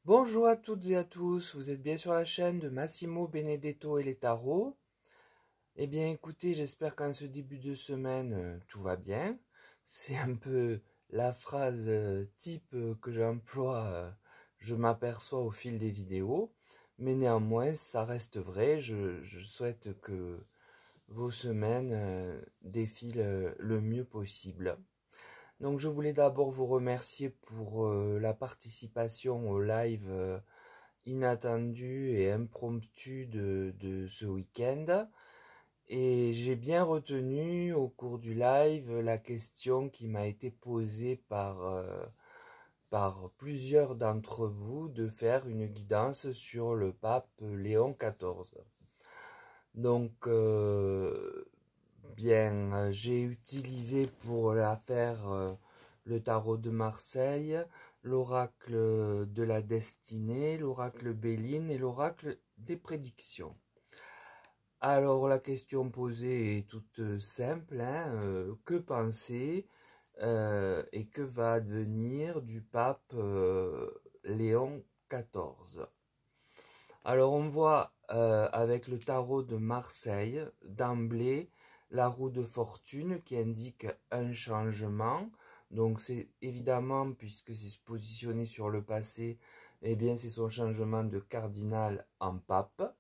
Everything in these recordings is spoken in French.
Bonjour à toutes et à tous, vous êtes bien sur la chaîne de Massimo Benedetto et les tarots. Eh bien écoutez, j'espère qu'en ce début de semaine, tout va bien. C'est un peu la phrase type que j'emploie, je m'aperçois au fil des vidéos. Mais néanmoins, ça reste vrai, je souhaite que vos semaines défilent le mieux possible. Donc je voulais d'abord vous remercier pour la participation au live inattendu et impromptu de ce week-end. Et j'ai bien retenu au cours du live la question qui m'a été posée par plusieurs d'entre vous de faire une guidance sur le pape Léon XIV. Donc, bien, j'ai utilisé pour la faire le tarot de Marseille, l'oracle de la destinée, l'oracle Béline et l'oracle des prédictions. Alors la question posée est toute simple, hein, que penser et que va advenir du pape Léon XIV? Alors on voit avec le tarot de Marseille d'emblée la roue de fortune qui indique un changement. Donc c'est évidemment, puisque c'est se positionner sur le passé, eh bien c'est son changement de cardinal en pape.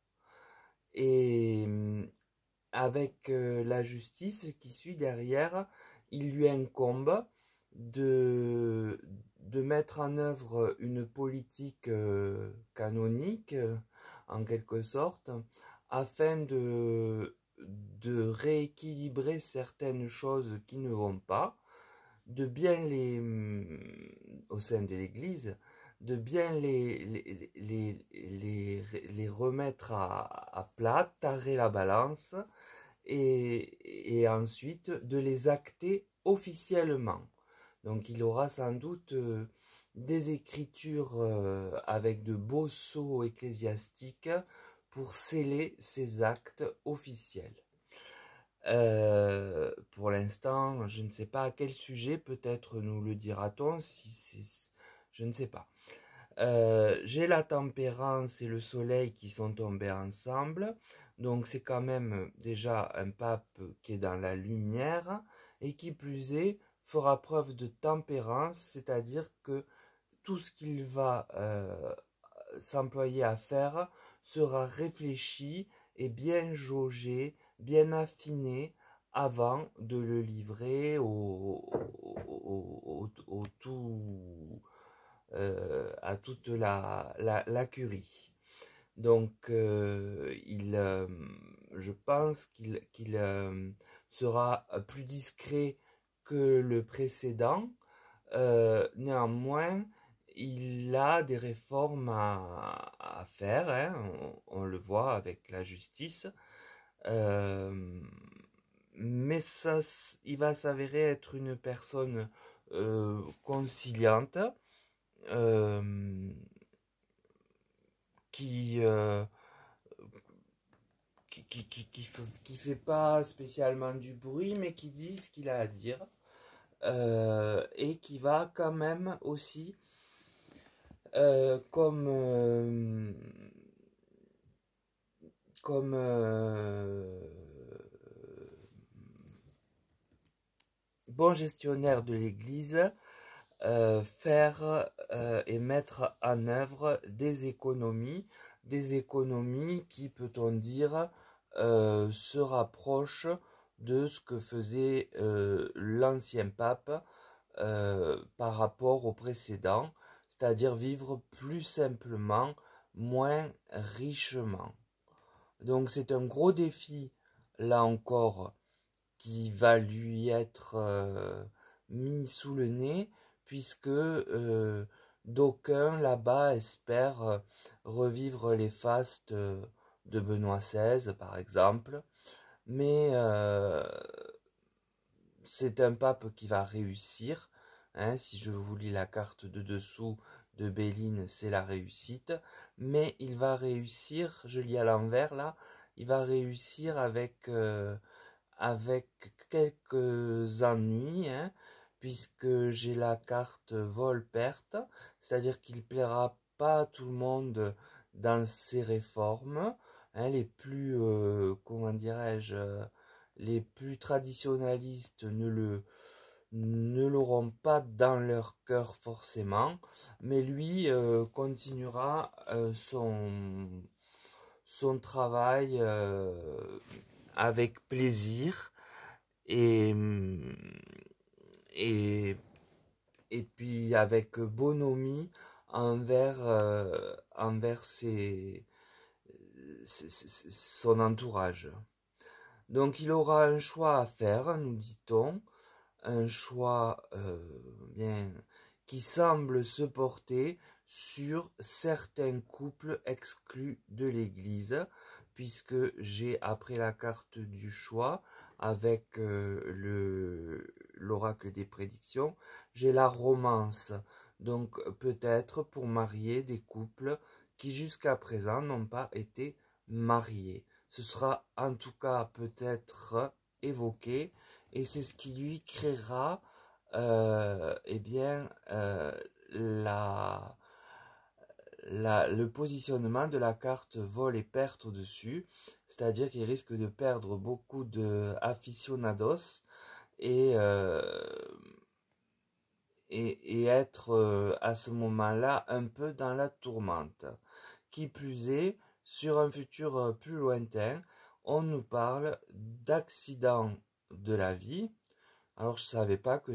Et avec la justice qui suit derrière, il lui incombe de, de mettre en œuvre une politique canonique, en quelque sorte, afin de rééquilibrer certaines choses qui ne vont pas, de bien au sein de l'Église, de bien les remettre à plat, tarer la balance, et ensuite de les acter officiellement. Donc il aura sans doute des écritures avec de beaux sceaux ecclésiastiques pour sceller ces actes officiels. Pour l'instant, je ne sais pas à quel sujet, peut-être nous le dira-t-on, je ne sais pas. J'ai la tempérance et le soleil qui sont tombés ensemble, donc c'est quand même déjà un pape qui est dans la lumière, et qui plus est, fera preuve de tempérance, c'est-à-dire que tout ce qu'il va s'employer à faire sera réfléchi et bien jaugé, bien affiné avant de le livrer au tout, à toute la curie. Donc, je pense qu'il sera plus discret que le précédent. Néanmoins, il a des réformes à faire, hein, on le voit avec la justice. Euh, mais ça, il va s'avérer être une personne conciliante, euh, qui, euh, qui fait pas spécialement du bruit, mais qui dit ce qu'il a à dire, et qui va quand même aussi, comme bon gestionnaire de l'Église, faire et mettre en œuvre des économies qui, peut-on dire, se rapprochent de ce que faisait l'ancien pape par rapport au précédent, c'est-à-dire vivre plus simplement, moins richement. Donc c'est un gros défi, là encore, qui va lui être mis sous le nez, puisque d'aucuns là-bas espèrent revivre les fastes de Benoît XVI, par exemple. Mais c'est un pape qui va réussir. Hein, si je vous lis la carte de dessous de Béline, c'est la réussite. Mais il va réussir, je lis à l'envers là, il va réussir avec quelques ennuis, hein, puisque j'ai la carte vol-perte, c'est-à-dire qu'il plaira pas tout le monde dans ces réformes, hein, les plus, comment dirais-je, les plus traditionalistes ne l'auront pas dans leur cœur forcément, mais lui continuera son travail avec plaisir et, et, et puis avec bonhomie envers son entourage. Donc il aura un choix à faire, nous dit-on, un choix bien qui semble se porter sur certains couples exclus de l'Église, puisque j'ai, après la carte du choix, avec l'oracle des prédictions, j'ai la romance. Donc peut-être pour marier des couples qui jusqu'à présent n'ont pas été mariés. Ce sera en tout cas peut-être évoqué, et c'est ce qui lui créera eh bien, le positionnement de la carte vol et perte au-dessus, c'est-à-dire qu'il risque de perdre beaucoup de aficionados et, et être à ce moment-là un peu dans la tourmente. Qui plus est, sur un futur plus lointain, on nous parle d'accidents de la vie. Alors je ne savais pas que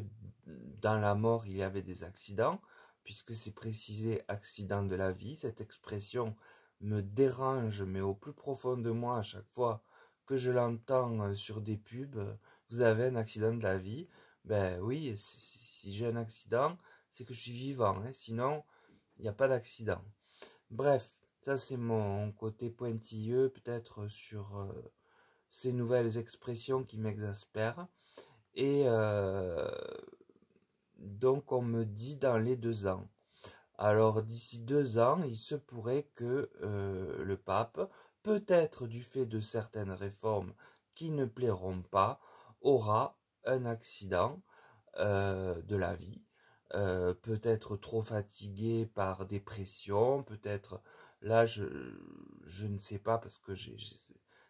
dans la mort il y avait des accidents, puisque c'est précisé accident de la vie. Cette expression me dérange, mais au plus profond de moi à chaque fois que je l'entends sur des pubs. Vous avez un accident de la vie. Ben oui, si j'ai un accident, c'est que je suis vivant, hein. Sinon, il n'y a pas d'accident. Bref, ça c'est mon côté pointilleux, peut-être sur ces nouvelles expressions qui m'exaspèrent. Et donc on me dit dans les 2 ans. Alors d'ici 2 ans, il se pourrait que le pape, peut-être du fait de certaines réformes qui ne plairont pas, aura un accident de la vie. Peut-être trop fatigué par dépression, peut-être là je ne sais pas, parce que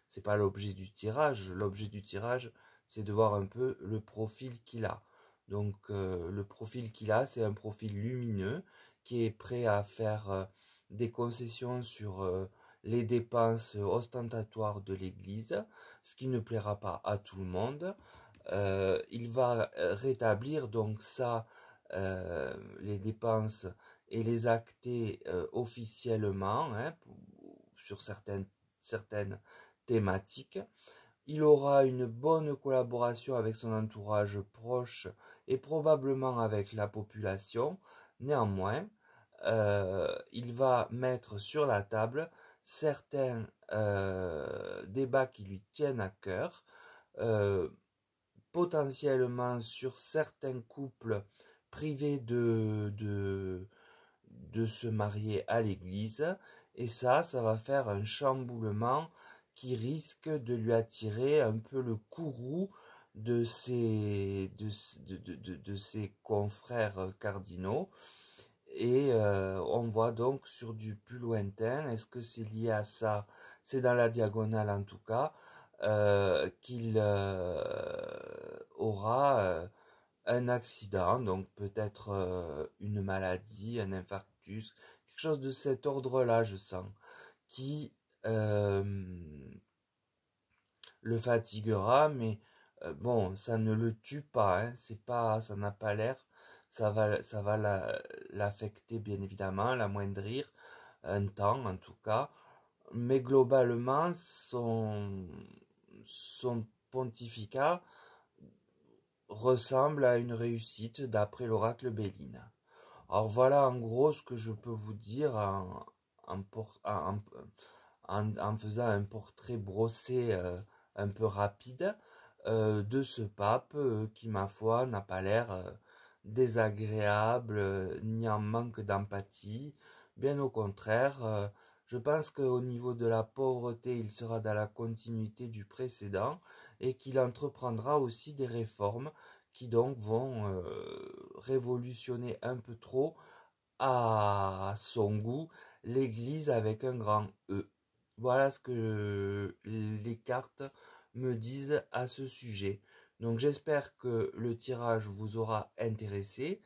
c'est pas l'objet du tirage. L'objet du tirage, c'est de voir un peu le profil qu'il a. Donc le profil qu'il a, c'est un profil lumineux qui est prêt à faire des concessions sur les dépenses ostentatoires de l'Église, ce qui ne plaira pas à tout le monde. Il va rétablir donc ça, les dépenses, et les acter officiellement, hein, sur certaines thématiques. Il aura une bonne collaboration avec son entourage proche et probablement avec la population. Néanmoins, il va mettre sur la table certains débats qui lui tiennent à cœur, potentiellement sur certains couples privés de se marier à l'église, et ça va faire un chamboulement qui risque de lui attirer un peu le courroux de ses confrères cardinaux. Et on voit donc sur du plus lointain, est-ce que c'est lié à ça? C'est dans la diagonale en tout cas, qu'il aura un accident, donc peut-être une maladie, un infarctus, quelque chose de cet ordre-là, je sens, qui le fatiguera, mais bon, ça ne le tue pas, hein, ça n'a pas l'air, ça va l'affecter bien évidemment, l'amoindrir un temps en tout cas, mais globalement son pontificat ressemble à une réussite d'après l'oracle Béline. Alors voilà en gros ce que je peux vous dire en faisant un portrait brossé un peu rapide de ce pape qui, ma foi, n'a pas l'air désagréable ni en manque d'empathie. Bien au contraire, je pense qu'au niveau de la pauvreté, il sera dans la continuité du précédent, et qu'il entreprendra aussi des réformes qui donc vont révolutionner un peu trop à son goût l'église avec un grand E. Voilà ce que les cartes me disent à ce sujet. Donc j'espère que le tirage vous aura intéressé.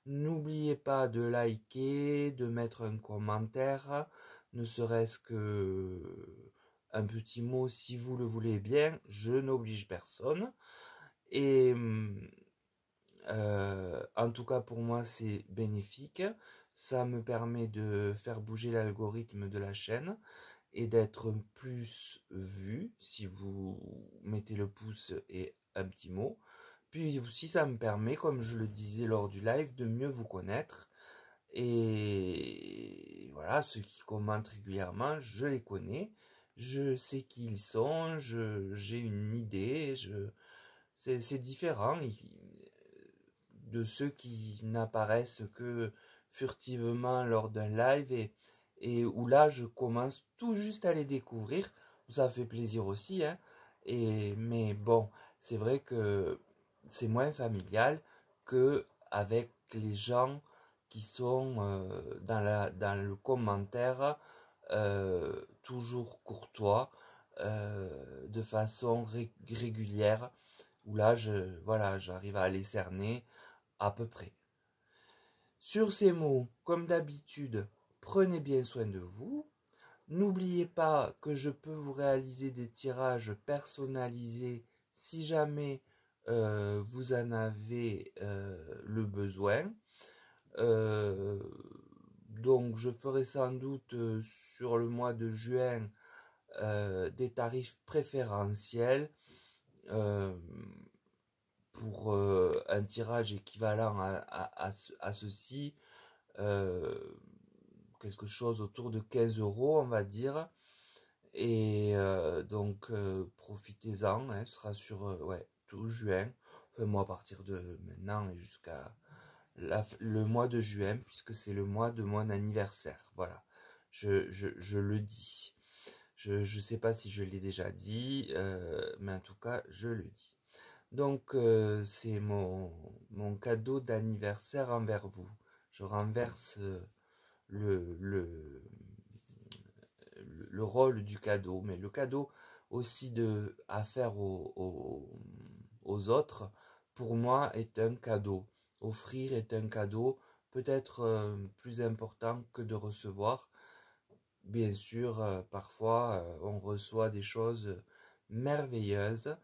N'oubliez pas de liker, de mettre un commentaire, ne serait-ce que un petit mot si vous le voulez bien, je n'oblige personne. Et en tout cas pour moi c'est bénéfique, ça me permet de faire bouger l'algorithme de la chaîne et d'être plus vu si vous mettez le pouce et un petit mot. Puis aussi ça me permet, comme je le disais lors du live, de mieux vous connaître. Et voilà, ceux qui commentent régulièrement, je les connais, je sais qui ils sont, j'ai une idée, c'est différent de ceux qui n'apparaissent que furtivement lors d'un live et où là je commence tout juste à les découvrir. Ça fait plaisir aussi, hein. Mais bon, c'est vrai que c'est moins familial que avec les gens qui sont dans le commentaire toujours courtois, de façon régulière, où là, voilà, j'arrive à les cerner à peu près. Sur ces mots, comme d'habitude, prenez bien soin de vous. N'oubliez pas que je peux vous réaliser des tirages personnalisés si jamais vous en avez le besoin. Donc je ferai sans doute sur le mois de juin des tarifs préférentiels pour un tirage équivalent à ceci, quelque chose autour de 15 euros on va dire. Et donc profitez-en, hein, ce sera sur ouais, tout juin, enfin moi à partir de maintenant et jusqu'à le mois de juin, puisque c'est le mois de mon anniversaire. Voilà, je le dis. Je ne sais pas si je l'ai déjà dit, mais en tout cas, je le dis. Donc, c'est mon cadeau d'anniversaire envers vous. Je renverse le, le, le rôle du cadeau, mais le cadeau aussi à faire aux autres, pour moi, est un cadeau. Offrir est un cadeau peut-être plus important que de recevoir. Bien sûr, parfois, on reçoit des choses merveilleuses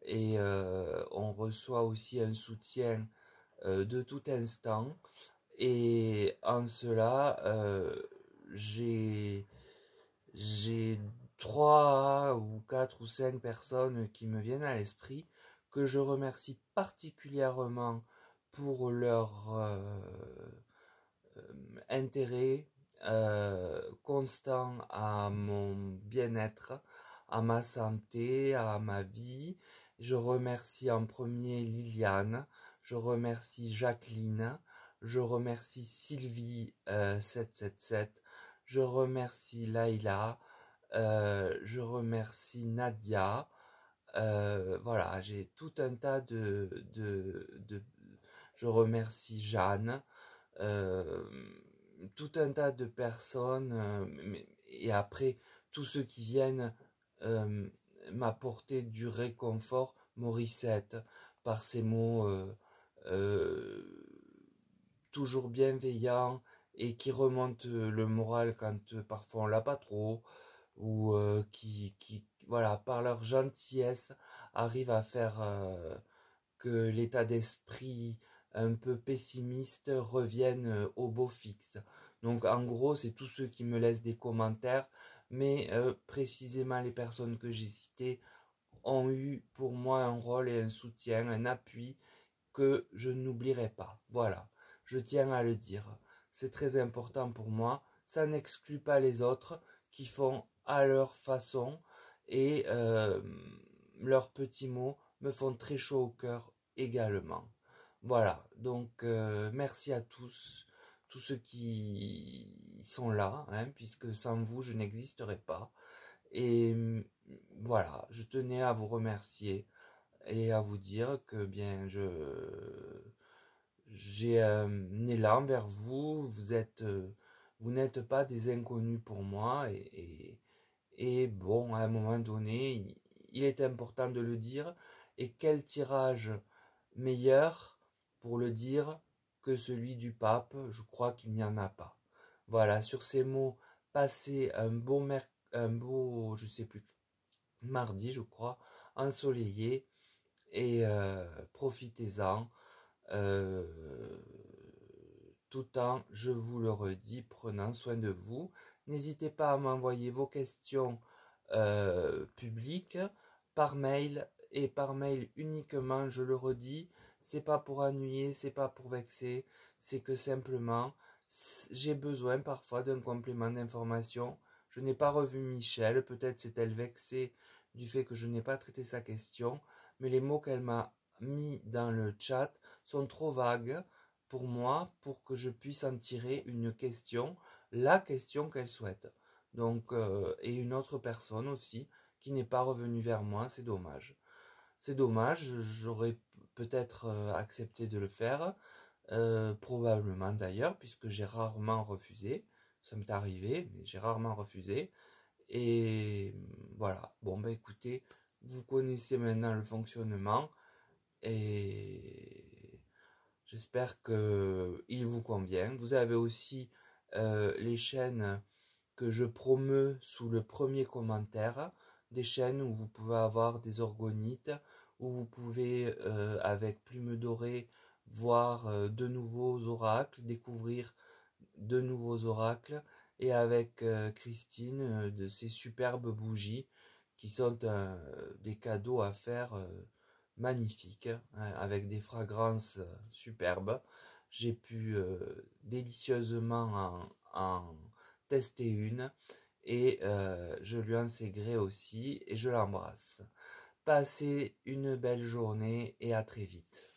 et on reçoit aussi un soutien de tout instant. Et en cela, j'ai 3 ou 4 ou 5 personnes qui me viennent à l'esprit, que je remercie particulièrement pour leur intérêt constant à mon bien-être, à ma santé, à ma vie. Je remercie en premier Liliane, je remercie Jacqueline, je remercie Sylvie 777, je remercie Laïla, je remercie Nadia. Voilà, j'ai tout un tas je remercie Jeanne, euh, tout un tas de personnes, et après tous ceux qui viennent euh, m'apporter du réconfort, Morissette, par ses mots toujours bienveillants et qui remontent le moral quand parfois on l'a pas trop, ou qui, voilà, par leur gentillesse, arrivent à faire que l'état d'esprit un peu pessimiste revienne au beau fixe. Donc en gros, c'est tous ceux qui me laissent des commentaires, mais précisément les personnes que j'ai citées ont eu pour moi un rôle et un soutien, un appui que je n'oublierai pas. Voilà, je tiens à le dire. C'est très important pour moi. Ça n'exclut pas les autres qui font à leur façon et leurs petits mots me font très chaud au cœur également. Voilà, donc merci à tous ceux qui sont là, hein, puisque sans vous je n'existerais pas. Et voilà, je tenais à vous remercier et à vous dire que bien j'ai un élan vers vous, vous n'êtes pas des inconnus pour moi et bon, à un moment donné, il est important de le dire. Et quel tirage meilleur pour le dire que celui du pape? Je crois qu'il n'y en a pas. Voilà, sur ces mots, passez un beau, je sais plus, mardi, je crois, ensoleillé et profitez-en. euh, Tout en, je vous le redis, prenant soin de vous. N'hésitez pas à m'envoyer vos questions publiques par mail et par mail uniquement, je le redis. C'est pas pour ennuyer, c'est pas pour vexer, c'est que simplement j'ai besoin parfois d'un complément d'information. Je n'ai pas revu Michel, peut-être s'est-elle vexée du fait que je n'ai pas traité sa question, mais les mots qu'elle m'a mis dans le chat sont trop vagues pour moi pour que je puisse en tirer une question, la question qu'elle souhaite. Donc, et une autre personne aussi qui n'est pas revenue vers moi, c'est dommage. C'est dommage, j'aurais peut-être accepté de le faire, probablement d'ailleurs, puisque j'ai rarement refusé. Ça m'est arrivé, mais j'ai rarement refusé. Et voilà, bon bah écoutez, vous connaissez maintenant le fonctionnement et j'espère qu'il vous convient. Vous avez aussi les chaînes que je promeus sous le premier commentaire, des chaînes où vous pouvez avoir des orgonites, où vous pouvez avec Plume Dorée voir de nouveaux oracles, découvrir de nouveaux oracles, et avec Christine de ces superbes bougies qui sont des cadeaux à faire magnifiques, hein, avec des fragrances superbes. J'ai pu délicieusement en tester une et je lui en sais gré aussi et je l'embrasse. Passez une belle journée et à très vite.